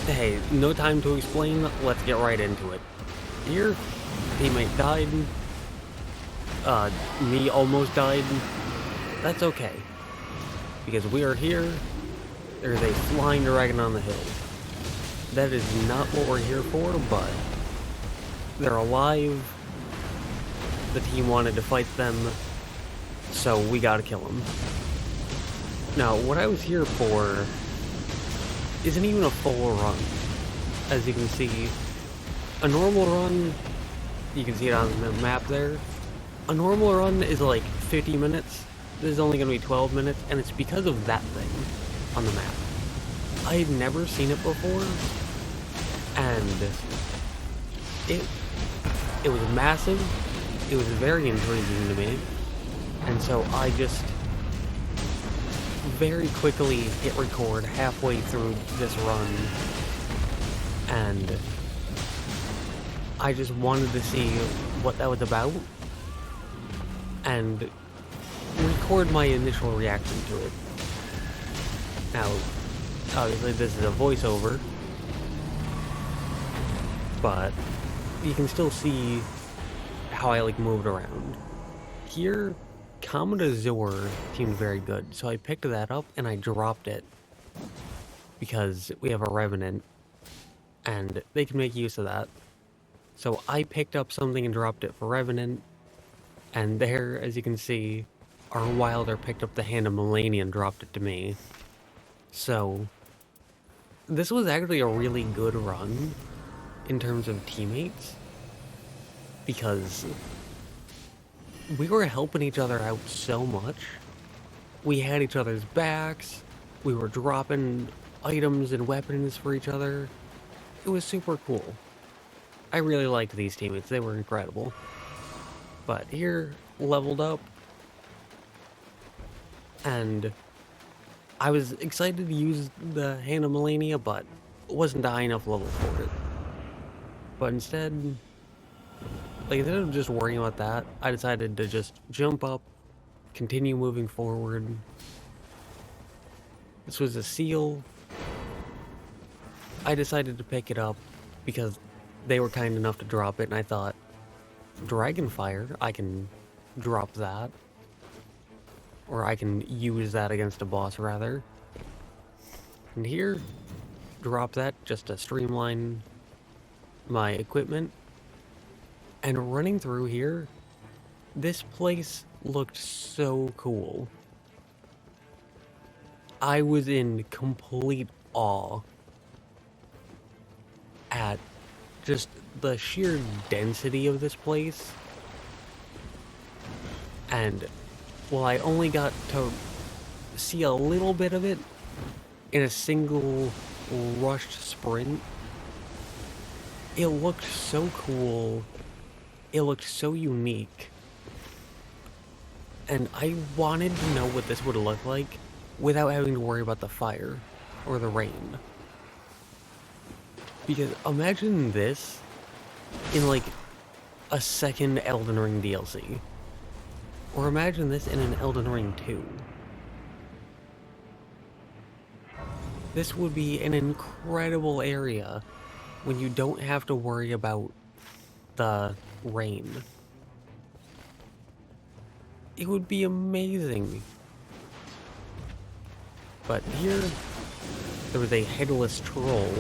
Hey, no time to explain, let's get right into it. Here, teammate died, me almost died. That's okay, because we are here, there's a flying dragon on the hill. That is not what we're here for, but they're alive. The team wanted to fight them, so we gotta kill them. Now, what I was here for isn't even a full run. As you can see, a normal run, you can see it on the map there, a normal run is like 50 minutes. This is only going to be 12 minutes, and it's because of that thing on the map. I had never seen it before, and it was massive, it was very intriguing to me, and so I just very quickly hit record halfway through this run, and I just wanted to see what that was about, and record my initial reaction to it. Now, obviously this is a voiceover, but you can still see how I moved around. Here, Comet Azure seemed very good, so I picked that up and I dropped it because we have a Revenant and they can make use of that. So I picked up something and dropped it for Revenant, and there, as you can see, our Wilder picked up the Hand of Melania and dropped it to me. So this was actually a really good run in terms of teammates, because we were helping each other out so much. We had each other's backs, we were dropping items and weapons for each other. It was super cool. I really liked these teammates, they were incredible. But here, leveled up, and I was excited to use the Hand of Melania, but wasn't a high enough level for it. But instead of just worrying about that, I decided to just jump up, continue moving forward. This was a seal. I decided to pick it up because they were kind enough to drop it, and I thought, Dragonfire, I can drop that. Or I can use that against a boss, rather. And here, drop that just to streamline my equipment. And running through here, this place looked so cool. I was in complete awe at just the sheer density of this place. And while I only got to see a little bit of it in a single rushed sprint, it looked so cool. It looked so unique. And I wanted to know what this would look like without having to worry about the fire or the rain. Because imagine this in a second Elden Ring DLC. Or imagine this in an Elden Ring 2. This would be an incredible area when you don't have to worry about the rain. It would be amazing. But here, there was a Headless Troll,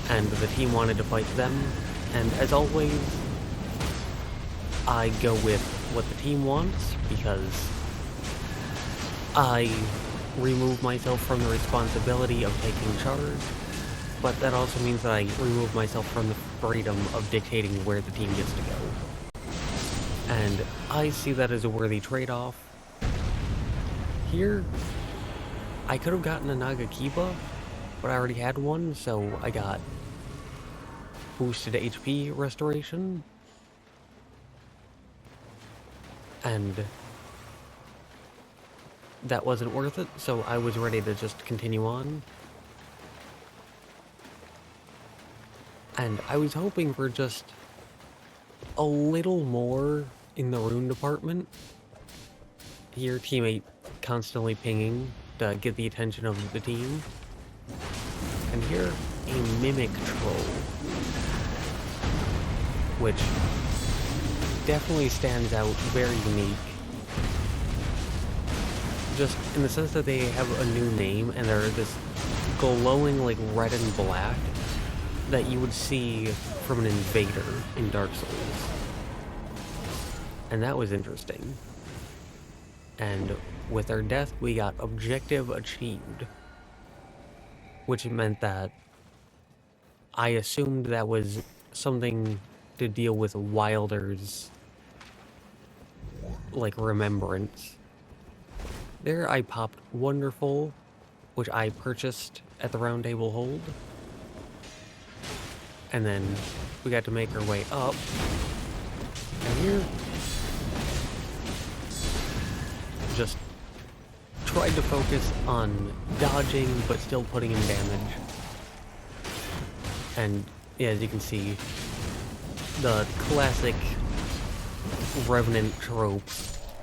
and the team wanted to fight them, and as always, I go with what the team wants, because I remove myself from the responsibility of taking charge, but that also means that I remove myself from the freedom of dictating where the team gets to go. And I see that as a worthy trade-off. Here, I could have gotten a Nagakiba, but I already had one, so I got boosted HP restoration. And that wasn't worth it, so I was ready to just continue on. And I was hoping for just a little more in the rune department. Here, teammate constantly pinging to get the attention of the team. And here, a Mimic Troll, which definitely stands out, very unique. Just in the sense that they have a new name and they're this glowing like red and black that you would see from an invader in Dark Souls. And that was interesting. And with our death, we got objective achieved, which meant that I assumed that was something to deal with Wilder's, like, remembrance. There I popped Wonderful, which I purchased at the Round Table Hold. And then we got to make our way up. And here, just tried to focus on dodging, but still putting in damage. And yeah, as you can see, the classic Revenant trope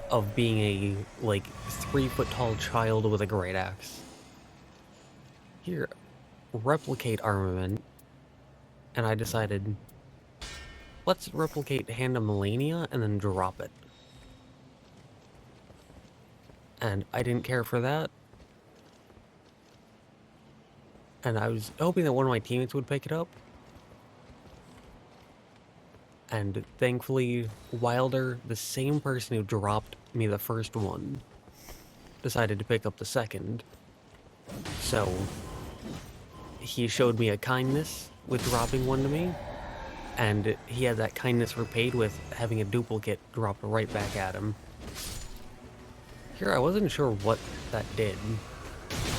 of being a, like, 3-foot-tall child with a great axe. Here, replicate Armament. And I decided, let's replicate Hand of Melania and then drop it. And I didn't care for that. And I was hoping that one of my teammates would pick it up. And thankfully, Wilder, the same person who dropped me the first one, decided to pick up the second. So, he showed me a kindness with dropping one to me. And he had that kindness repaid with having a duplicate dropped right back at him. Here, I wasn't sure what that did.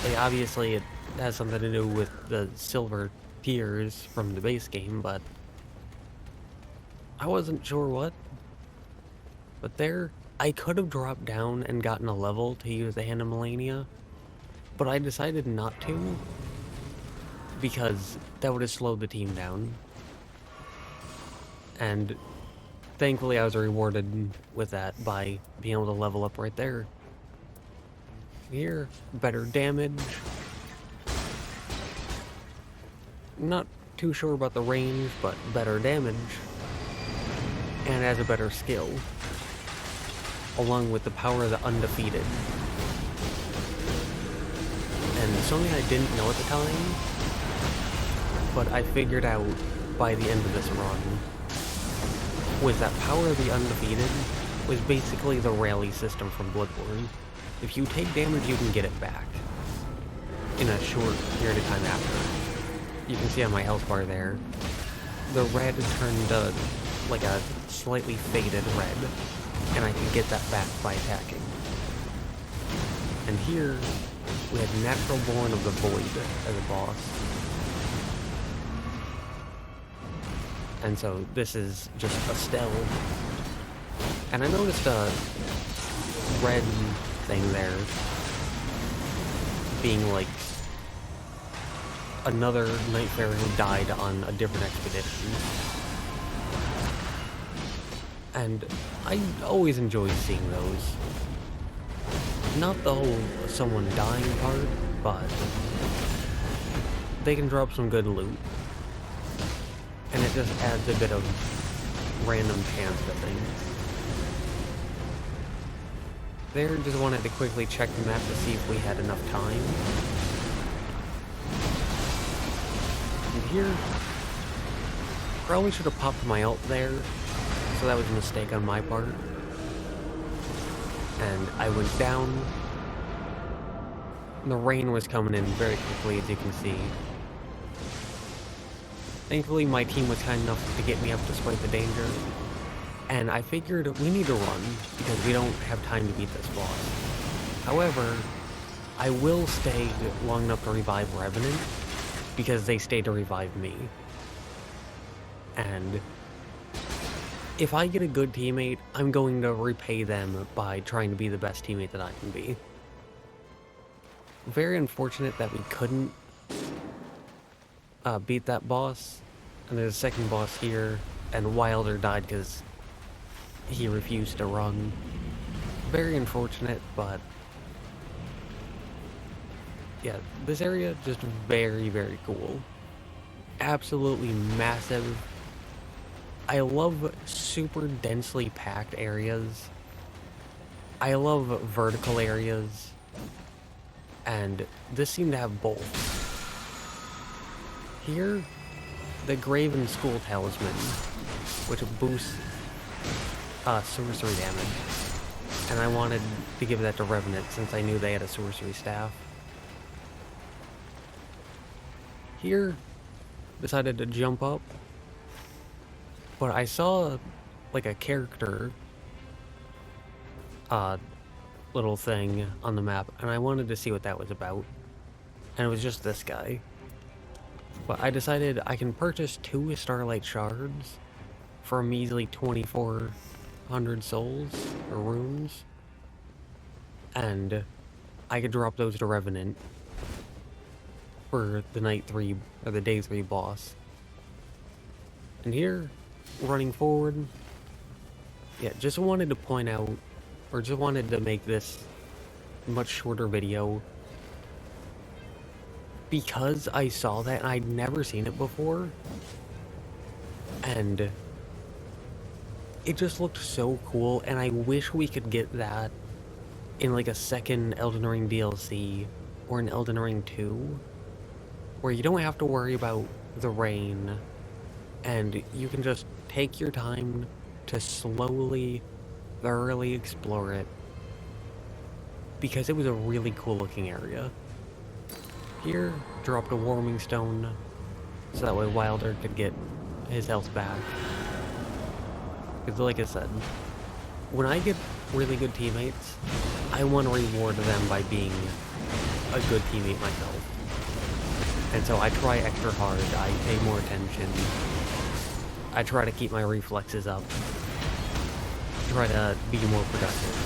Like, obviously, it has something to do with the silver tiers from the base game, but I wasn't sure what. But there, I could have dropped down and gotten a level to use the Hand of Melania, but I decided not to, because that would have slowed the team down. And thankfully I was rewarded with that by being able to level up right there. Here, better damage. Not too sure about the range, but better damage. And has a better skill, along with the power of the undefeated. And something I didn't know at the time, but I figured out by the end of this run, was that power of the undefeated was basically the rally system from Bloodborne. If you take damage, you can get it back in a short period of time after. You can see on my health bar there, the red turned like a slightly faded red, and I can get that back by attacking. And here, we had Naturalborn of the Void as a boss. And so this is just Estelle. And I noticed a red thing there being like another Nightfarer who died on a different expedition. And I always enjoy seeing those. Not the whole someone dying part, but they can drop some good loot. And it just adds a bit of random chance to things. There, just wanted to quickly check the map to see if we had enough time. And here, probably should have popped my ult there, so that was a mistake on my part. And I went down. And the rain was coming in very quickly, as you can see. Thankfully, my team was kind enough to get me up despite the danger. And I figured we need to run, because we don't have time to beat this boss. However, I will stay long enough to revive Revenant, because they stayed to revive me. And if I get a good teammate, I'm going to repay them by trying to be the best teammate that I can be. Very unfortunate that we couldn't beat that boss. And there's a second boss here, and Wilder died because he refused to run. Very unfortunate, but yeah, this area just very, very cool. Absolutely massive. I love super densely packed areas. I love vertical areas. And this seemed to have both. Here, the Graven School Talisman, which boosts sorcery damage. And I wanted to give that to Revenant since I knew they had a sorcery staff. Here, decided to jump up, but I saw like a character little thing on the map, and I wanted to see what that was about. And it was just this guy. But I decided I can purchase 2 Starlight Shards for a measly 2,400 souls, or runes. And I could drop those to Revenant for the night 3, or the day 3 boss. And here, running forward, yeah, just wanted to point out, or just wanted to make this much shorter video, because I saw that and I'd never seen it before, and it just looked so cool, and I wish we could get that in like a second Elden Ring DLC, or an Elden Ring 2, where you don't have to worry about the rain, and you can just take your time to slowly, thoroughly explore it, because it was a really cool looking area. Here, dropped a Warming Stone, so that way Wilder could get his health back. Because like I said, when I get really good teammates, I want to reward them by being a good teammate myself. And so I try extra hard, I pay more attention, I try to keep my reflexes up, try to be more productive.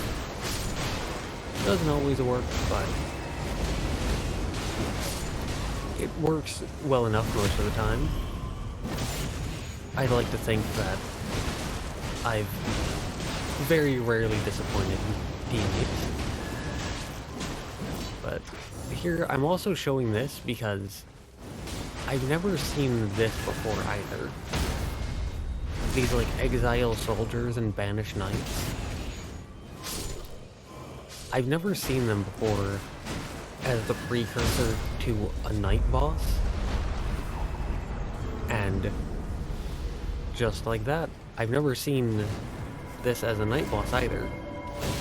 Doesn't always work, but it works well enough most of the time. I'd like to think that I've very rarely disappointed teammates. But here, I'm also showing this because I've never seen this before either. These like exile soldiers and banished knights. I've never seen them before as the precursor to a night boss. And just like that, I've never seen this as a night boss either.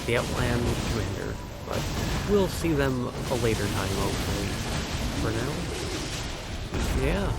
The Outland Commander, but we'll see them a later time hopefully. For now, yeah.